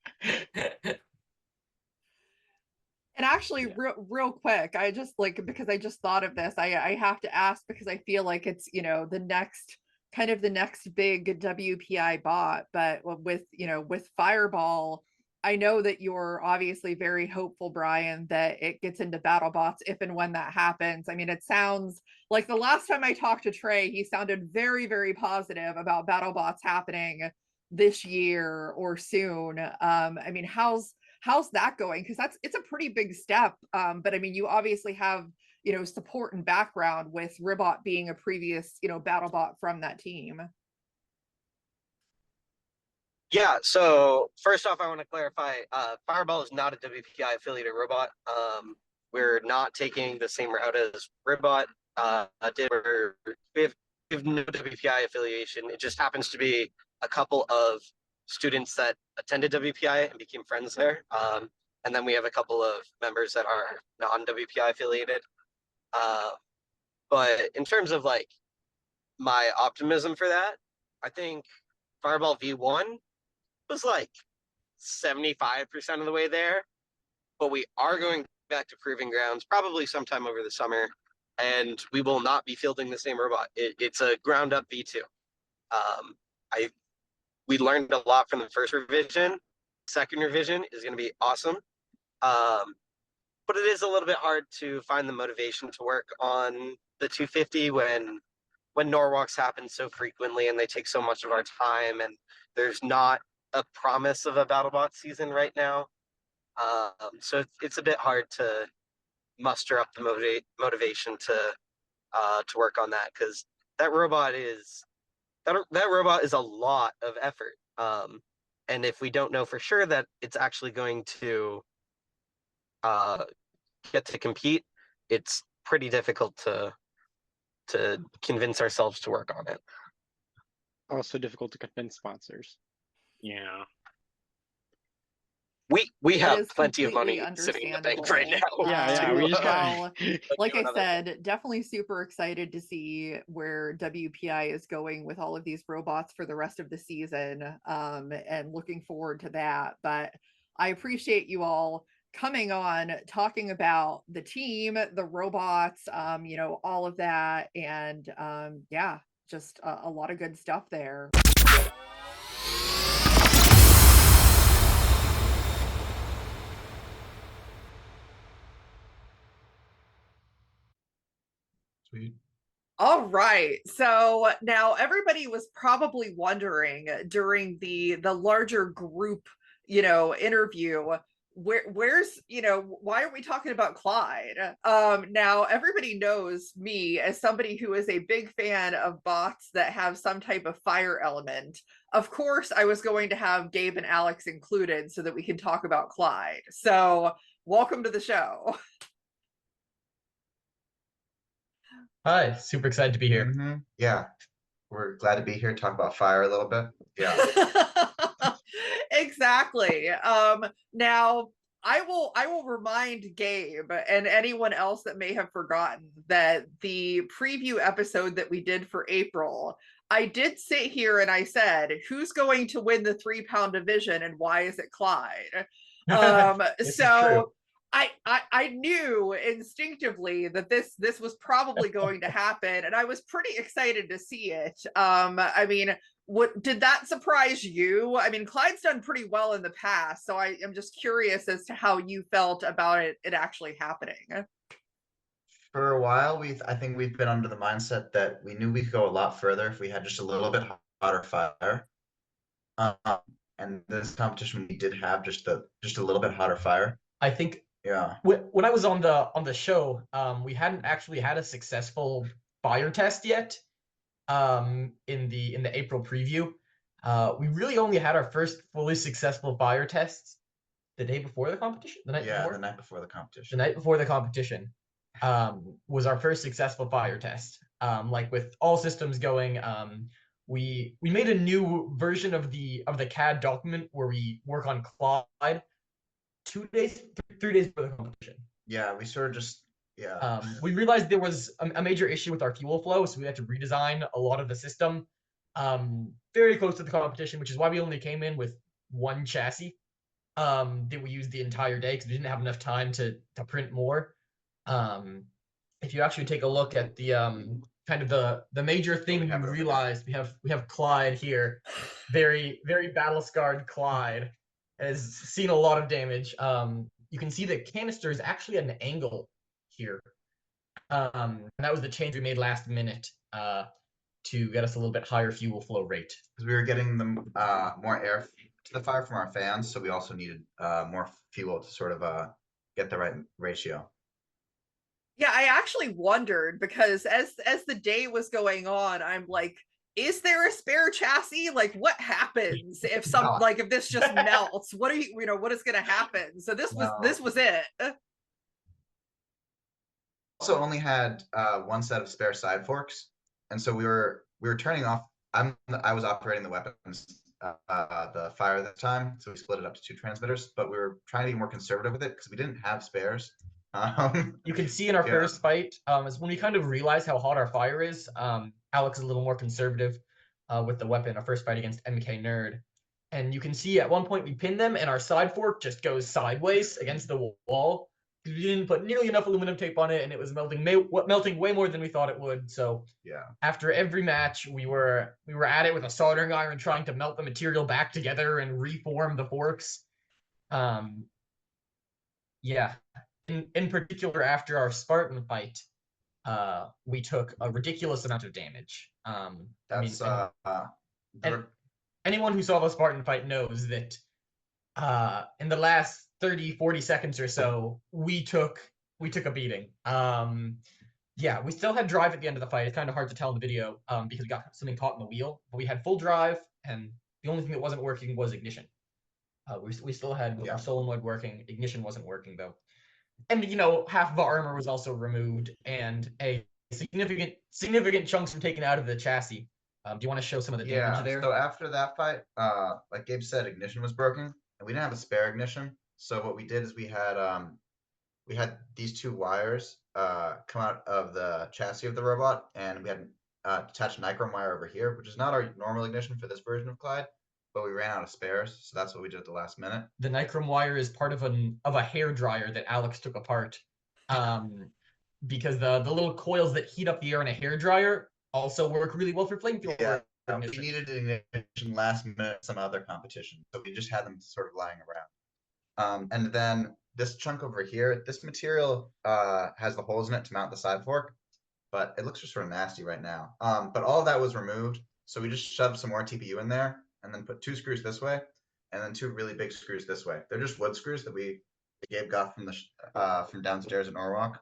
And actually, real quick, I just because I just thought of this, I have to ask, because I feel like it's, the next big WPI bot, but with Fireball, I know that you're obviously very hopeful, Brian, that it gets into BattleBots if and when that happens. I mean, it sounds like the last time I talked to Trey, he sounded very, very positive about BattleBots happening this year or soon. I mean, how's that going? Because it's a pretty big step. But I mean, you obviously have, you know, support and background with Ribot being a previous, you know, BattleBot from that team. Yeah, so first off, I want to clarify, Fireball is not a WPI affiliated robot. We're not taking the same route as Ribot did. We have no WPI affiliation. It just happens to be a couple of students that attended WPI and became friends there. And then we have a couple of members that are non-WPI affiliated. But in terms of like my optimism for that, I think Fireball V1 was like 75% of the way there, but we are going back to proving grounds probably sometime over the summer, and we will not be fielding the same robot. It's a ground up V2. We learned a lot from the first revision. Second revision is going to be awesome, but it is a little bit hard to find the motivation to work on the 250 when Norwalks happen so frequently and they take so much of our time, and there's not a promise of a BattleBot season right now. So it's a bit hard to muster up the motivation to work on that, because that robot is a lot of effort. And if we don't know for sure that it's actually going to get to compete, it's pretty difficult to convince ourselves to work on it. Also difficult to convince sponsors. Yeah. We That have is plenty of completely money sitting in the bank right understandable. now. Yeah, we just Well, like I another thing. said, definitely super excited to see where WPI is going with all of these robots for the rest of the season, and looking forward to that. But I appreciate you all coming on, talking about the team, the robots, you know, all of that, and yeah, just a lot of good stuff there. Sweet. All right. So now everybody was probably wondering during the larger group, you know, interview, where's, you know, why are we talking about Clyde? Now everybody knows me as somebody who is a big fan of bots that have some type of fire element. Of course, I was going to have Gabe and Alex included so that we can talk about Clyde. So welcome to the show. Hi, super excited to be here. Yeah, we're glad to be here. Talk about fire a little bit. Yeah. Exactly. Now I will remind Gabe and anyone else that may have forgotten that the preview episode that we did for April, I did sit here and I said, who's going to win the 3-pound division and why is it Clyde? So I knew instinctively that this was probably going to happen, and I was pretty excited to see it. I mean, what did that surprise you? I mean, Clyde's done pretty well in the past, so I am just curious as to how you felt about it actually happening. For a while, I think we've been under the mindset that we knew we could go a lot further if we had just a little bit hotter fire. And this competition, we did have just a little bit hotter fire. I think Yeah. when I was on the show, we hadn't actually had a successful fire test yet. In the April preview, we really only had our first fully successful fire tests the day before the competition. The night before. The night before the competition. The night before the competition was our first successful fire test. Like with all systems going, we made a new version of the CAD document where we work on Clyde 3 days before the competition. Yeah, we sort of just we realized there was a major issue with our fuel flow, so we had to redesign a lot of the system very close to the competition, which is why we only came in with one chassis that we used the entire day because we didn't have enough time to print more. If you actually take a look at the kind of the major thing we realized, we have Clyde here, very battle scarred Clyde, has seen a lot of damage. You can see the canister is actually at an angle here. And that was the change we made last minute to get us a little bit higher fuel flow rate. Because we were getting them more air to the fire from our fans, so we also needed more fuel to sort of get the right ratio. Yeah, I actually wondered because as the day was going on, I'm like, is there a spare chassis? Like, what happens if if this just melts? What are what is going to happen? So this was it. Also only had one set of spare side forks, and so we were turning off. I was operating the weapons, the fire at the time, so we split it up to 2 transmitters. But we were trying to be more conservative with it because we didn't have spares. You can see in our first fight, is when we kind of realized how hot our fire is. Alex is a little more conservative with the weapon. Our first fight against MK Nerd, and you can see at one point we pin them, and our side fork just goes sideways against the wall. We didn't put nearly enough aluminum tape on it, and it was melting way more than we thought it would. So yeah, after every match, we were at it with a soldering iron, trying to melt the material back together and reform the forks. Yeah. In particular, after our Spartan fight, we took a ridiculous amount of damage. Anyone who saw the Spartan fight knows that in the last 30-40 seconds or so, we took a beating. Yeah, we still had drive at the end of the fight. It's kind of hard to tell in the video because we got something caught in the wheel, but we had full drive, and the only thing that wasn't working was ignition. We still had our solenoid working. Ignition wasn't working though. And half of our armor was also removed, and a significant chunks were taken out of the chassis. Do you want to show some of the damage there? So after that fight, like Gabe said, ignition was broken, and we didn't have a spare ignition. So what we did is we had these 2 wires come out of the chassis of the robot, and we had attached nichrome wire over here, which is not our normal ignition for this version of Clyde. But we ran out of spares, so that's what we did at the last minute. The nichrome wire is part of a hair dryer that Alex took apart, because the little coils that heat up the air in a hair dryer also work really well for flame fuel. Yeah, we needed an ignition last minute some other competition, so we just had them sort of lying around. And then this chunk over here, this material has the holes in it to mount the side fork, but it looks just sort of nasty right now. But all of that was removed, so we just shoved some more TPU in there, and then put 2 screws this way, and then 2 really big screws this way. They're just wood screws that Gabe got from from downstairs at Norwalk.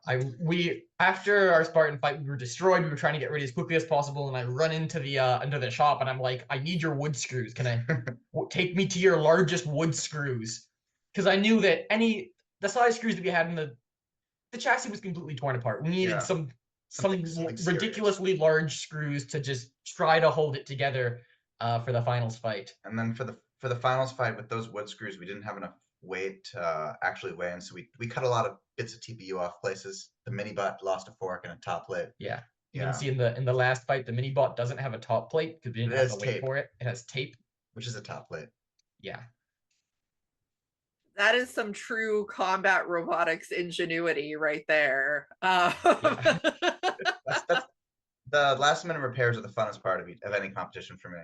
After our Spartan fight, we were destroyed. We were trying to get ready as quickly as possible, and I run into the shop, and I'm like, I need your wood screws. Can I take me to your largest wood screws? Because I knew that the size screws that we had in the chassis was completely torn apart. We needed some ridiculously large screws to just try to hold it together. For the finals fight. And then for the finals fight with those wood screws, we didn't have enough weight to actually weigh in, so we cut a lot of bits of TPU off places. The mini bot lost a fork and a top plate. Yeah. You can see in the last fight, the mini bot doesn't have a top plate because we didn't have the weight for it. It has tape, which is a top plate. Yeah. That is some true combat robotics ingenuity right there. That's the last minute repairs are the funnest part of any competition for me.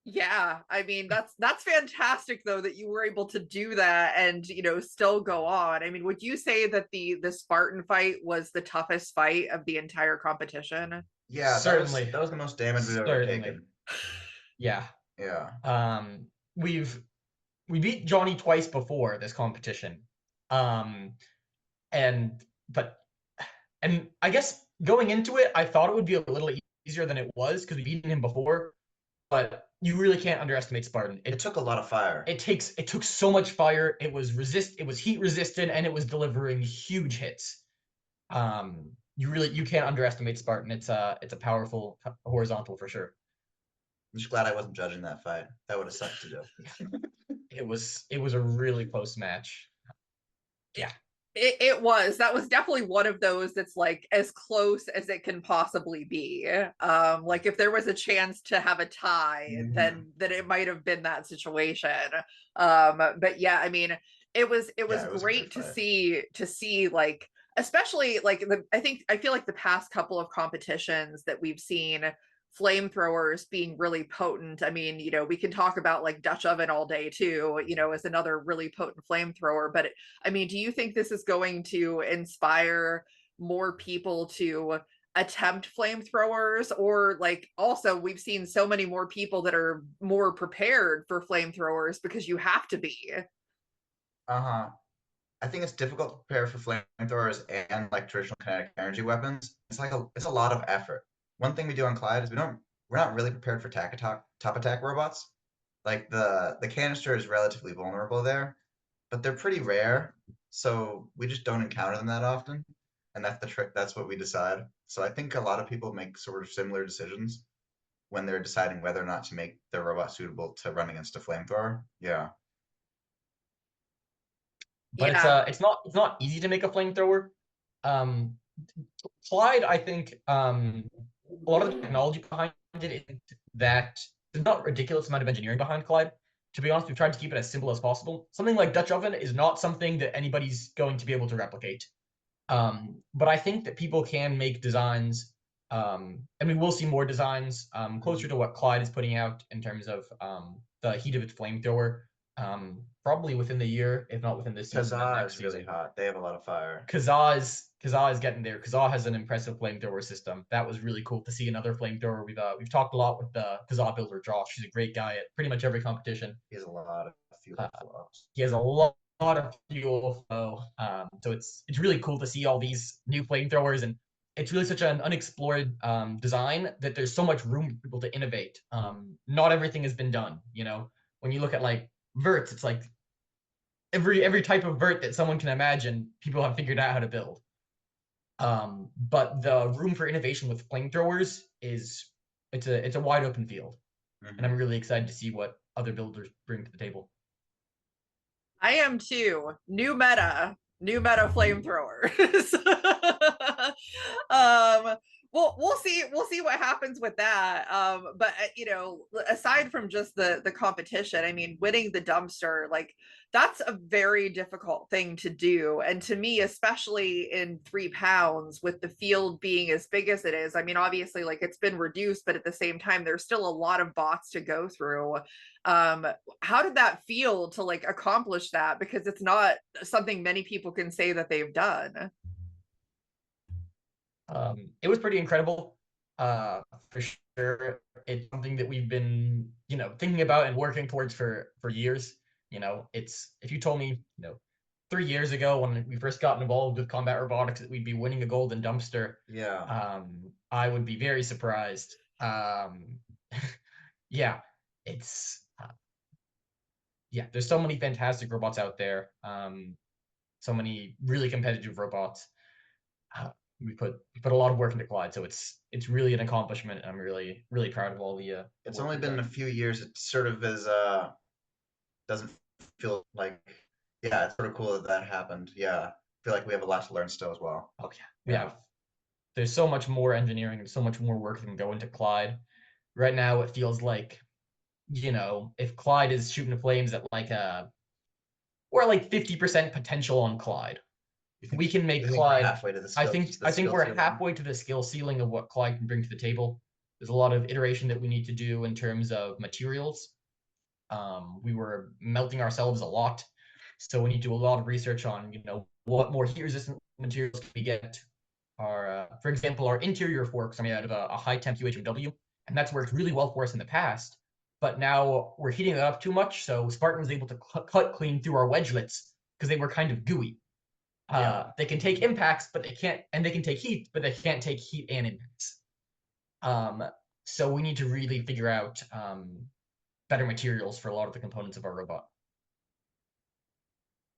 Yeah, I mean that's fantastic though that you were able to do that and still go on. I mean, would you say that the Spartan fight was the toughest fight of the entire competition? Yeah, certainly. That was the most damage we've ever taken. Yeah. Yeah. We beat Johnny twice before this competition. And I guess going into it, I thought it would be a little easier than it was because we've beaten him before. But you really can't underestimate Spartan. It took a lot of fire. It took so much fire. It was heat resistant, and it was delivering huge hits. You can't underestimate Spartan. It's a powerful horizontal for sure. I'm just glad I wasn't judging that fight. That would have sucked to do. It was a really close match. Yeah. It was. That was definitely one of those that's like as close as it can possibly be. Like if there was a chance to have a tie, then it might have been that situation. But yeah, I mean, it was great to see like, especially like I feel like the past couple of competitions that we've seen flamethrowers being really potent. I mean, you know, we can talk about like Dutch oven all day too, you know, as another really potent flamethrower. But I mean, do you think this is going to inspire more people to attempt flamethrowers? Or like, also, we've seen so many more people that are more prepared for flamethrowers because you have to be. Uh-huh. I think it's difficult to prepare for flamethrowers and like traditional kinetic energy weapons. It's a lot of effort. One thing we do on Clyde is we're not really prepared for top attack robots. Like the canister is relatively vulnerable there, but they're pretty rare, so we just don't encounter them that often. And that's the trick. That's what we decide. So I think a lot of people make sort of similar decisions when they're deciding whether or not to make their robot suitable to run against a flamethrower. Yeah. But Yeah. it's not easy to make a flamethrower. Clyde, I think a lot of the technology behind it isn't that there's not a ridiculous amount of engineering behind Clyde. To be honest, we've tried to keep it as simple as possible. Something like Dutch oven is not something that anybody's going to be able to replicate. But I think that people can make designs, and we will see more designs closer to what Clyde is putting out in terms of the heat of its flamethrower. Probably within the year, if not within this season. Kazaa is really hot. They have a lot of fire. Kazaa is getting there. Kazaa has an impressive flamethrower system. That was really cool to see another flamethrower. We've talked a lot with the Kazaa builder Josh. He's a great guy at pretty much every competition. He has a lot of fuel flow. He has a lot of fuel flow. So it's really cool to see all these new flamethrowers, and it's really such an unexplored design that there's so much room for people to innovate. Not everything has been done. You know, when you look at like verts, it's like every type of vert that someone can imagine, people have figured out how to build. But the room for innovation with flamethrowers it's a wide open field. Mm-hmm. And I'm really excited to see what other builders bring to the table. I am too. New meta flamethrowers. Well, we'll see what happens with that. But you know, aside from just the competition, I mean, winning the dumpster, like, that's a very difficult thing to do. And to me, especially in 3 pounds, with the field being as big as it is, I mean, obviously, like, it's been reduced, but at the same time, there's still a lot of bots to go through. How did that feel to like accomplish that? Because it's not something many people can say that they've done. It was pretty incredible, for sure. It's something that we've been, you know, thinking about and working towards for years. You know, if you told me, you know, 3 years ago when we first got involved with combat robotics that we'd be winning a golden dumpster, yeah, I would be very surprised. Yeah, it's yeah, there's so many fantastic robots out there. So many really competitive robots. We put a lot of work into Clyde, so it's really an accomplishment, and I'm really proud of all the. It's only been a few years. It sort of is doesn't feel like, yeah, it's sort of cool that happened. Yeah, I feel like we have a lot to learn still as well. Oh yeah, there's so much more engineering and so much more work that can go into Clyde. Right now, it feels like, you know, if Clyde is shooting flames at like we're like 50% potential on Clyde. If we can make Clyde, halfway to the skill, I think we're halfway to the skill ceiling of what Clyde can bring to the table. There's a lot of iteration that we need to do in terms of materials. We were melting ourselves a lot, so we need to do a lot of research on, you know, what more heat resistant materials can we get. For example, our interior forks are made out of a high temp UHMW, and that's worked really well for us in the past. But now we're heating it up too much, so Spartan was able to cut clean through our wedgelets because they were kind of gooey. They can take impacts, but they can't, and they can take heat, but they can't take heat and impacts. So we need to really figure out better materials for a lot of the components of our robot.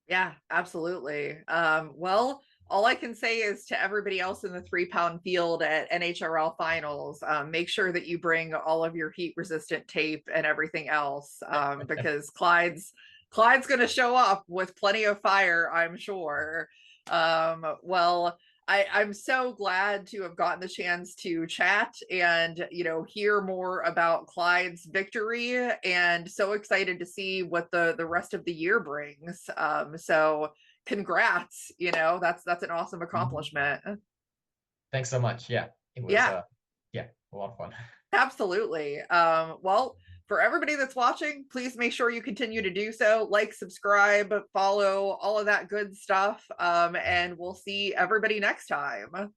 Yeah, absolutely. Well, all I can say is to everybody else in the 3-pound field at NHRL finals, make sure that you bring all of your heat resistant tape and everything else, because Clyde's going to show up with plenty of fire, I'm sure. Well, I'm so glad to have gotten the chance to chat and, you know, hear more about Clyde's victory, and so excited to see what the rest of the year brings. So congrats, you know, that's an awesome accomplishment. Thanks so much. Yeah, it was yeah a lot of fun. Absolutely. Well, for everybody that's watching, please make sure you continue to do so. Like, subscribe, follow, all of that good stuff. And we'll see everybody next time.